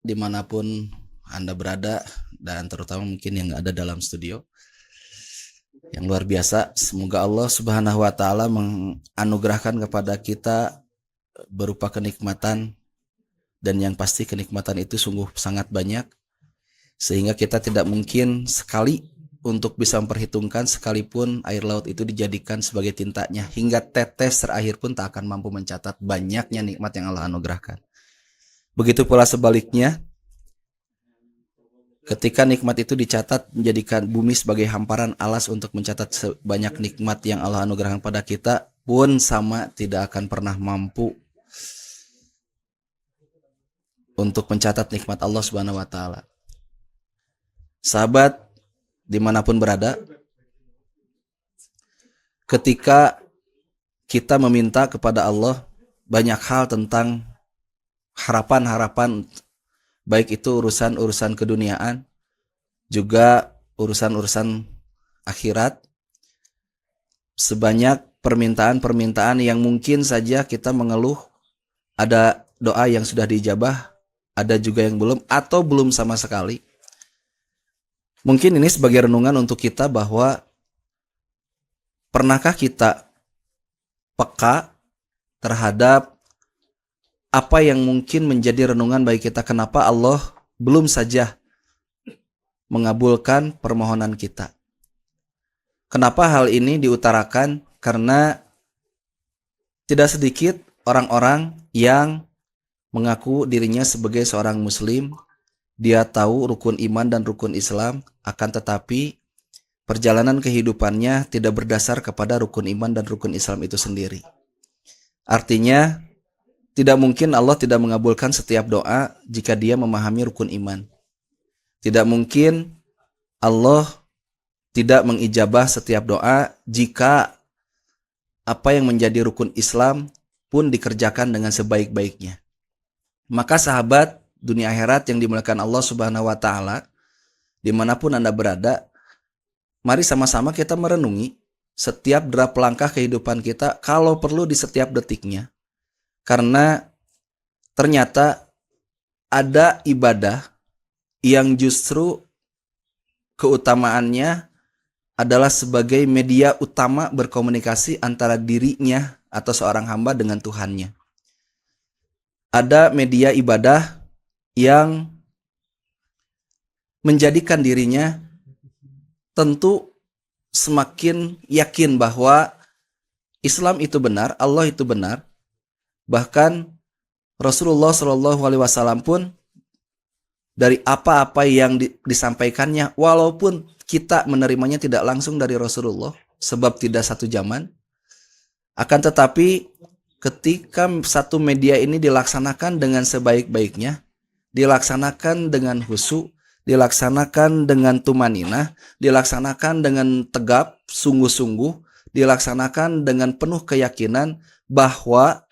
dimanapun Anda berada, dan terutama mungkin yang ada dalam studio. Yang luar biasa, semoga Allah Subhanahu wa Ta'ala menganugerahkan kepada kita berupa kenikmatan, dan yang pasti kenikmatan itu sungguh sangat banyak, sehingga kita tidak mungkin sekali untuk bisa memperhitungkan, sekalipun air laut itu dijadikan sebagai tintanya, hingga tetes terakhir pun tak akan mampu mencatat banyaknya nikmat yang Allah anugerahkan. Begitu pula sebaliknya, ketika nikmat itu dicatat, menjadikan bumi sebagai hamparan alas untuk mencatat sebanyak nikmat yang Allah anugerahkan pada kita, pun sama tidak akan pernah mampu untuk mencatat nikmat Allah Subhanahu wa Ta'ala. Sahabat, dimanapun berada, ketika kita meminta kepada Allah banyak hal tentang harapan-harapan, baik itu urusan-urusan keduniaan, juga urusan-urusan akhirat, sebanyak permintaan-permintaan yang mungkin saja kita mengeluh, ada doa yang sudah diijabah, ada juga yang belum, atau belum sama sekali. Mungkin ini sebagai renungan untuk kita bahwa pernahkah kita peka terhadap apa yang mungkin menjadi renungan bagi kita, kenapa Allah belum saja mengabulkan permohonan kita. Kenapa hal ini diutarakan? Karena tidak sedikit orang-orang yang mengaku dirinya sebagai seorang muslim, dia tahu rukun iman dan rukun Islam, akan tetapi perjalanan kehidupannya tidak berdasar kepada rukun iman dan rukun Islam itu sendiri. Artinya, tidak mungkin Allah tidak mengabulkan setiap doa jika dia memahami rukun iman. Tidak mungkin Allah tidak mengijabah setiap doa jika apa yang menjadi rukun Islam pun dikerjakan dengan sebaik-baiknya. Maka sahabat dunia akhirat yang dimuliakan Allah Subhanahu wa Ta'ala, dimanapun Anda berada, mari sama-sama kita merenungi setiap derap langkah kehidupan kita, kalau perlu di setiap detiknya. Karena ternyata ada ibadah yang justru keutamaannya adalah sebagai media utama berkomunikasi antara dirinya atau seorang hamba dengan Tuhannya. Ada media ibadah yang menjadikan dirinya tentu semakin yakin bahwa Islam itu benar, Allah itu benar. Bahkan Rasulullah Shallallahu Alaihi Wasallam pun dari apa-apa yang disampaikannya, walaupun kita menerimanya tidak langsung dari Rasulullah, sebab tidak satu zaman, akan tetapi ketika satu media ini dilaksanakan dengan sebaik-baiknya, dilaksanakan dengan khusyuk, dilaksanakan dengan tumaninah, dilaksanakan dengan tegap, sungguh-sungguh, dilaksanakan dengan penuh keyakinan bahwa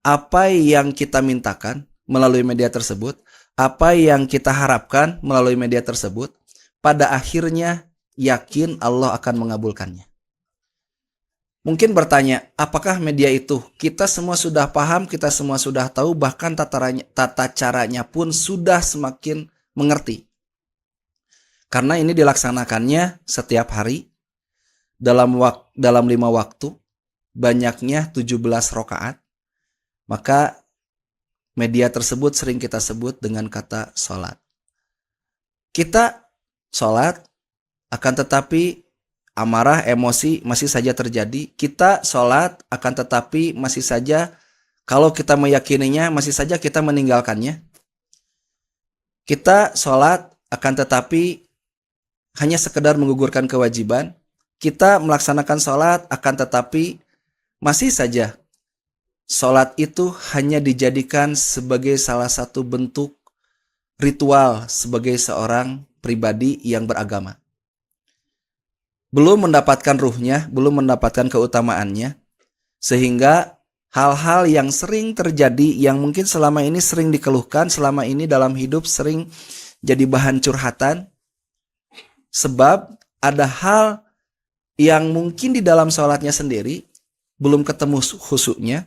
apa yang kita mintakan melalui media tersebut, apa yang kita harapkan melalui media tersebut, pada akhirnya yakin Allah akan mengabulkannya. Mungkin bertanya, apakah media itu? Kita semua sudah paham, kita semua sudah tahu, bahkan tata caranya pun sudah semakin mengerti. Karena ini dilaksanakannya setiap hari, dalam 5 waktu, banyaknya 17 rakaat, maka media tersebut sering kita sebut dengan kata sholat. Kita sholat, akan tetapi amarah, emosi masih saja terjadi. Kita sholat, akan tetapi masih saja, kalau kita meyakininya, masih saja kita meninggalkannya. Kita sholat, akan tetapi hanya sekedar menggugurkan kewajiban. Kita melaksanakan sholat, akan tetapi masih saja sholat itu hanya dijadikan sebagai salah satu bentuk ritual sebagai seorang pribadi yang beragama. Belum mendapatkan ruhnya, belum mendapatkan keutamaannya, sehingga hal-hal yang sering terjadi, yang mungkin selama ini sering dikeluhkan, selama ini dalam hidup sering jadi bahan curhatan, sebab ada hal yang mungkin di dalam sholatnya sendiri belum ketemu khusyuknya,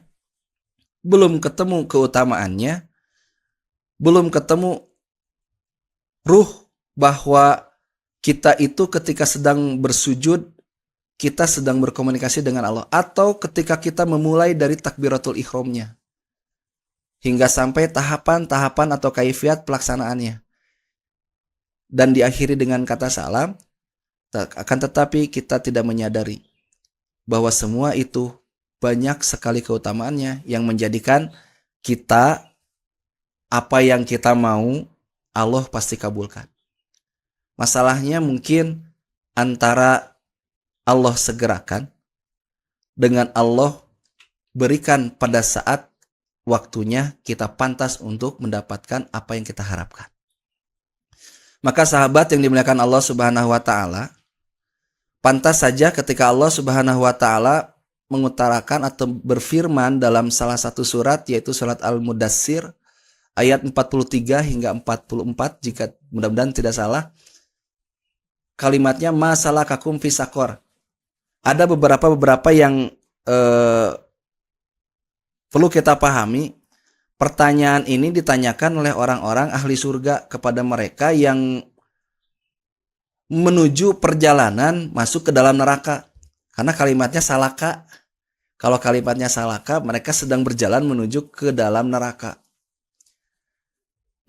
belum ketemu keutamaannya, belum ketemu ruh bahwa kita itu ketika sedang bersujud, kita sedang berkomunikasi dengan Allah. Atau ketika kita memulai dari takbiratul ihramnya. Hingga sampai tahapan-tahapan atau kaifiat pelaksanaannya. Dan diakhiri dengan kata salam. Akan tetapi kita tidak menyadari bahwa semua itu banyak sekali keutamaannya yang menjadikan kita apa yang kita mau Allah pasti kabulkan. Masalahnya mungkin antara Allah segerakan dengan Allah berikan pada saat waktunya kita pantas untuk mendapatkan apa yang kita harapkan. Maka sahabat yang dimuliakan Allah Subhanahu wa taala, pantas saja ketika Allah Subhanahu wa taala mengutarakan atau berfirman dalam salah satu surat, yaitu surat Al-Mudassir ayat 43 hingga 44, jika mudah-mudahan tidak salah. Kalimatnya masalakakum fi sakor. Ada beberapa yang perlu kita pahami. Pertanyaan ini ditanyakan oleh orang-orang ahli surga kepada mereka yang menuju perjalanan masuk ke dalam neraka. Karena kalimatnya salaka. Kalau kalimatnya salaka, mereka sedang berjalan menuju ke dalam neraka.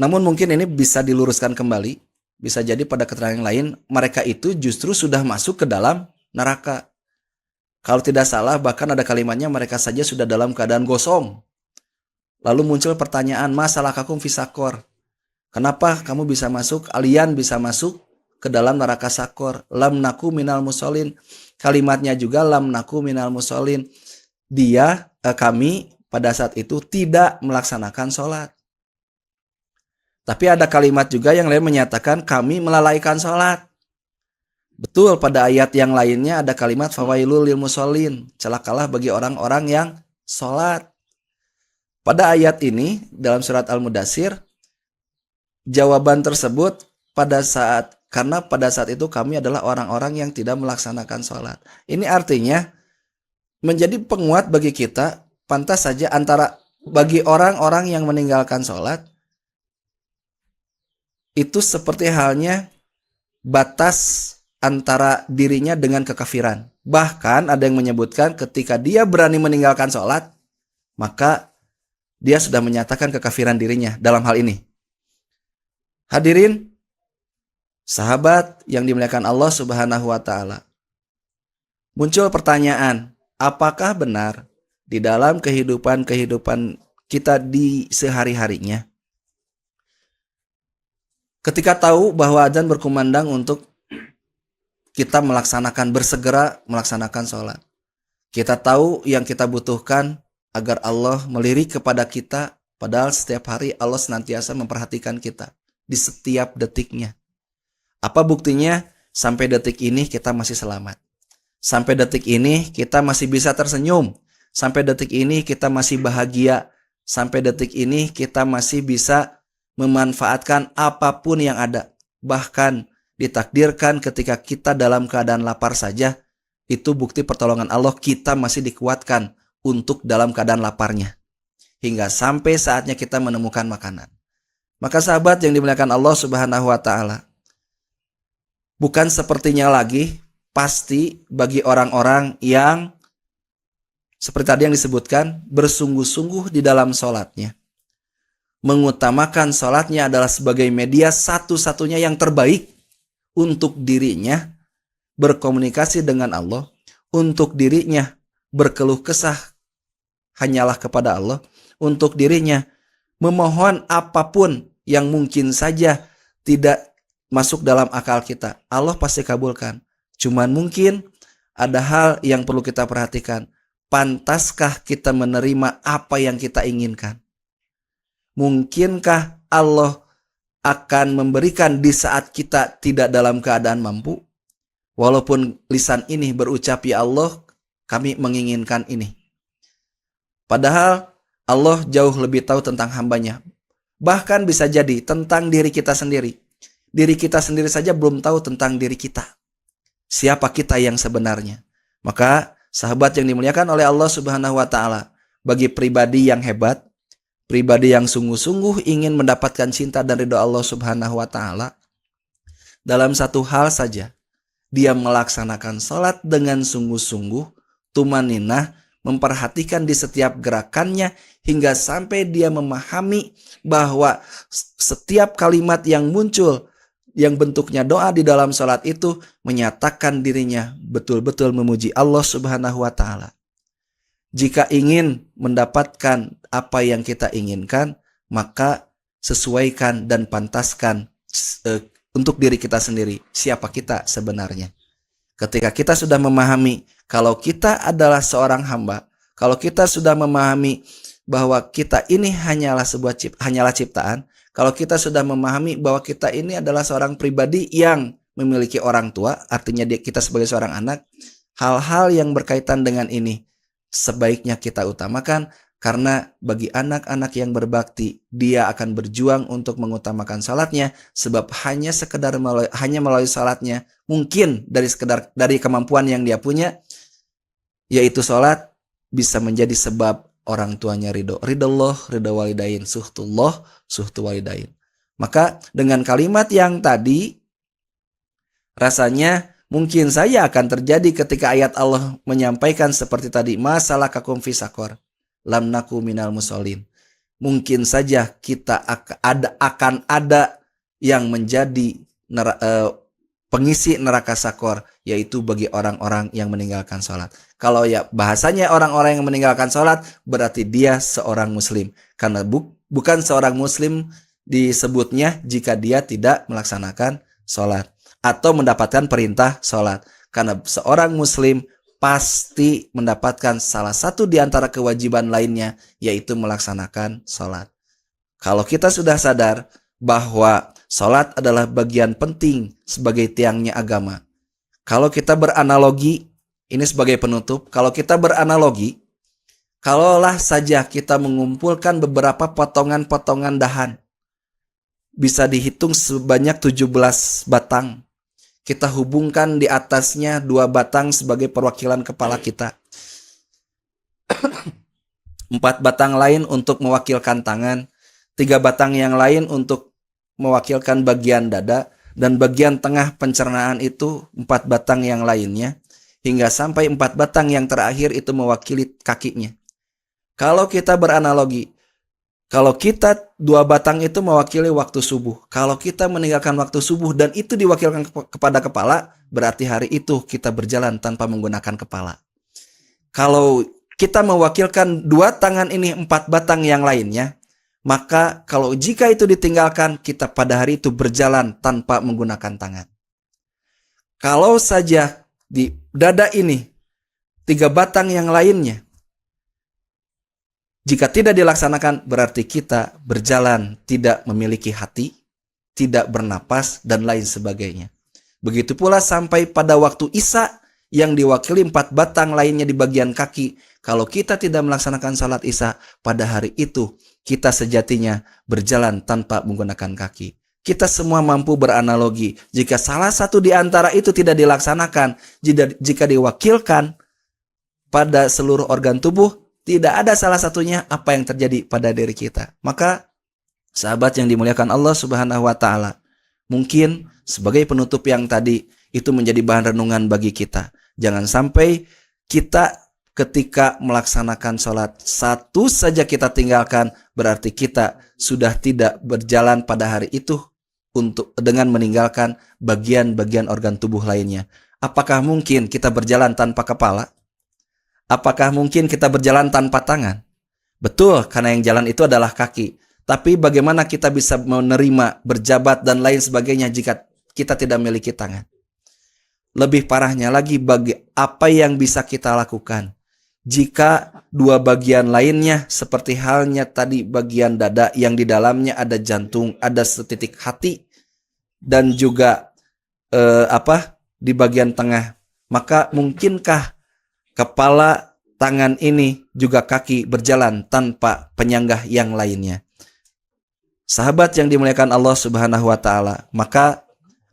Namun mungkin ini bisa diluruskan kembali. Bisa jadi pada keterangan lain, mereka itu justru sudah masuk ke dalam neraka. Kalau tidak salah, bahkan ada kalimatnya mereka saja sudah dalam keadaan gosong. Lalu muncul pertanyaan, masalakakum fi sakor. Kenapa kamu bisa masuk, kalian bisa masuk ke dalam neraka sakor? Lam naku minal musholin. Kalimatnya juga lam naku minal musholin. Kami pada saat itu tidak melaksanakan sholat. Tapi ada kalimat juga yang lain menyatakan kami melalaikan sholat. Betul, pada ayat yang lainnya ada kalimat fawailul lil musholin. Celakalah bagi orang-orang yang sholat. Pada ayat ini dalam surat Al-Mudassir, jawaban tersebut karena pada saat itu kami adalah orang-orang yang tidak melaksanakan sholat. Ini artinya menjadi penguat bagi kita, pantas saja antara bagi orang-orang yang meninggalkan sholat, itu seperti halnya batas antara dirinya dengan kekafiran. Bahkan ada yang menyebutkan ketika dia berani meninggalkan sholat, maka dia sudah menyatakan kekafiran dirinya dalam hal ini. Hadirin, sahabat yang dimuliakan Allah Subhanahu wa taala. Muncul pertanyaan, apakah benar di dalam kehidupan kita di sehari-harinya, ketika tahu bahwa azan berkumandang untuk kita bersegera melaksanakan sholat. Kita tahu yang kita butuhkan agar Allah melirik kepada kita, padahal setiap hari Allah senantiasa memperhatikan kita di setiap detiknya. Apa buktinya? Sampai detik ini kita masih selamat. Sampai detik ini kita masih bisa tersenyum. Sampai detik ini kita masih bahagia. Sampai detik ini kita masih bisa memanfaatkan apapun yang ada. Bahkan ditakdirkan ketika kita dalam keadaan lapar saja, itu bukti pertolongan Allah, kita masih dikuatkan untuk dalam keadaan laparnya. Hingga sampai saatnya kita menemukan makanan. Maka sahabat yang dimuliakan Allah Subhanahu wa taala, bukan sepertinya lagi pasti bagi orang-orang yang seperti tadi yang disebutkan, bersungguh-sungguh di dalam sholatnya. Mengutamakan sholatnya adalah sebagai media satu-satunya yang terbaik untuk dirinya berkomunikasi dengan Allah, untuk dirinya berkeluh kesah hanyalah kepada Allah, untuk dirinya memohon apapun yang mungkin saja tidak masuk dalam akal kita, Allah pasti kabulkan. Cuman mungkin ada hal yang perlu kita perhatikan. Pantaskah kita menerima apa yang kita inginkan? Mungkinkah Allah akan memberikan di saat kita tidak dalam keadaan mampu? Walaupun lisan ini berucap, ya Allah, kami menginginkan ini. Padahal Allah jauh lebih tahu tentang hambanya. Bahkan bisa jadi tentang diri kita sendiri. Diri kita sendiri saja belum tahu tentang diri kita. Siapa kita yang sebenarnya? Maka sahabat yang dimuliakan oleh Allah Subhanahu wa taala, bagi pribadi yang hebat, pribadi yang sungguh-sungguh ingin mendapatkan cinta dan ridho Allah Subhanahu wa taala, dalam satu hal saja. Dia melaksanakan sholat dengan sungguh-sungguh, tumaninah, memperhatikan di setiap gerakannya, hingga sampai dia memahami bahwa setiap kalimat yang muncul, yang bentuknya doa di dalam sholat itu, menyatakan dirinya betul-betul memuji Allah Subhanahu wa Ta'ala. Jika ingin mendapatkan apa yang kita inginkan, maka sesuaikan dan pantaskan untuk diri kita sendiri siapa kita sebenarnya. Ketika kita sudah memahami kalau kita adalah seorang hamba, kalau kita sudah memahami bahwa kita ini hanyalah ciptaan, kalau kita sudah memahami bahwa kita ini adalah seorang pribadi yang memiliki orang tua, artinya kita sebagai seorang anak, hal-hal yang berkaitan dengan ini sebaiknya kita utamakan, karena bagi anak-anak yang berbakti, dia akan berjuang untuk mengutamakan salatnya, sebab hanya melalui salatnya, mungkin dari kemampuan yang dia punya, yaitu salat, bisa menjadi sebab orang tuanya ridho. Ridallah, ridho walidain, suhtullah, suhtu walidain. Maka dengan kalimat yang tadi, rasanya mungkin saja akan terjadi ketika ayat Allah menyampaikan seperti tadi, masalah kakum fisakor, lam naku minal musholin. Mungkin saja kita akan ada yang menjadi pengisi neraka sakor, yaitu bagi orang-orang yang meninggalkan sholat. Kalau ya bahasanya orang-orang yang meninggalkan sholat, berarti dia seorang muslim. Karena bukan seorang muslim disebutnya jika dia tidak melaksanakan sholat atau mendapatkan perintah sholat. Karena seorang muslim pasti mendapatkan salah satu di antara kewajiban lainnya, yaitu melaksanakan sholat. Kalau kita sudah sadar bahwa sholat adalah bagian penting sebagai tiangnya agama. Kalau kita beranalogi, ini sebagai penutup, kalau kita beranalogi, kalaulah saja kita mengumpulkan beberapa potongan-potongan dahan, bisa dihitung sebanyak 17 batang. Kita hubungkan di atasnya 2 batang sebagai perwakilan kepala kita. 4 batang lain untuk mewakilkan tangan, 3 batang yang lain untuk mewakilkan bagian dada, dan bagian tengah pencernaan itu 4 batang yang lainnya, hingga sampai 4 batang yang terakhir itu mewakili kakinya. Kalau kita beranalogi, kalau kita 2 batang itu mewakili waktu subuh, kalau kita meninggalkan waktu subuh dan itu diwakilkan kepada kepala, berarti hari itu kita berjalan tanpa menggunakan kepala. Kalau kita mewakilkan 2 tangan ini 4 batang yang lainnya, maka kalau jika itu ditinggalkan, kita pada hari itu berjalan tanpa menggunakan tangan. Kalau saja di dada ini 3 batang yang lainnya, jika tidak dilaksanakan, berarti kita berjalan tidak memiliki hati, tidak bernapas, dan lain sebagainya. Begitu pula sampai pada waktu Isya yang diwakili 4 batang lainnya di bagian kaki. Kalau kita tidak melaksanakan salat Isya, pada hari itu kita sejatinya berjalan tanpa menggunakan kaki. Kita semua mampu beranalogi. Jika salah satu di antara itu tidak dilaksanakan, jika diwakilkan pada seluruh organ tubuh, tidak ada salah satunya, apa yang terjadi pada diri kita. Maka sahabat yang dimuliakan Allah Subhanahu wa Ta'ala, mungkin sebagai penutup yang tadi, itu menjadi bahan renungan bagi kita. Jangan sampai kita ketika melaksanakan sholat, satu saja kita tinggalkan, berarti kita sudah tidak berjalan pada hari itu dengan meninggalkan bagian-bagian organ tubuh lainnya. Apakah mungkin kita berjalan tanpa kepala? Apakah mungkin kita berjalan tanpa tangan? Betul, karena yang jalan itu adalah kaki. Tapi bagaimana kita bisa menerima, berjabat, dan lain sebagainya jika kita tidak memiliki tangan? Lebih parahnya lagi, bagi apa yang bisa kita lakukan jika 2 bagian lainnya, seperti halnya tadi bagian dada yang di dalamnya ada jantung, ada setitik hati, dan juga di bagian tengah, maka mungkinkah kepala, tangan ini, juga kaki berjalan tanpa penyanggah yang lainnya? Sahabat yang dimuliakan Allah Subhanahu wa Ta'ala, maka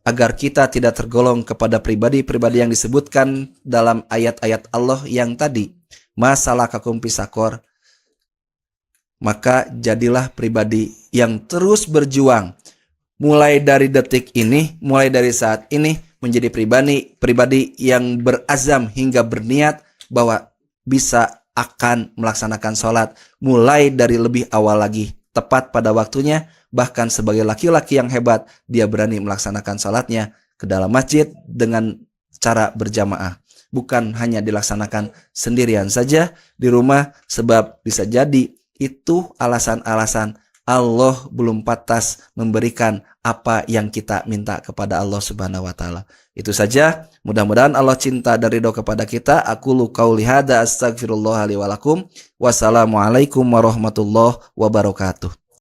agar kita tidak tergolong kepada pribadi-pribadi yang disebutkan dalam ayat-ayat Allah yang tadi, masalah kakum pisakor, maka jadilah pribadi yang terus berjuang mulai dari detik ini, mulai dari saat ini menjadi pribadi yang berazam hingga berniat bahwa bisa akan melaksanakan sholat mulai dari lebih awal lagi, tepat pada waktunya. Bahkan sebagai laki-laki yang hebat, dia berani melaksanakan sholatnya ke dalam masjid dengan cara berjamaah, bukan hanya dilaksanakan sendirian saja di rumah, sebab bisa jadi itu alasan-alasan Allah belum pantas memberikan apa yang kita minta kepada Allah Subhanahu wa taala. Itu saja, mudah-mudahan Allah cinta dan ridho kepada kita. Aqulu qauli hadza astaghfirullah li wa lakum. Wassalamualaikum warahmatullahi wabarakatuh.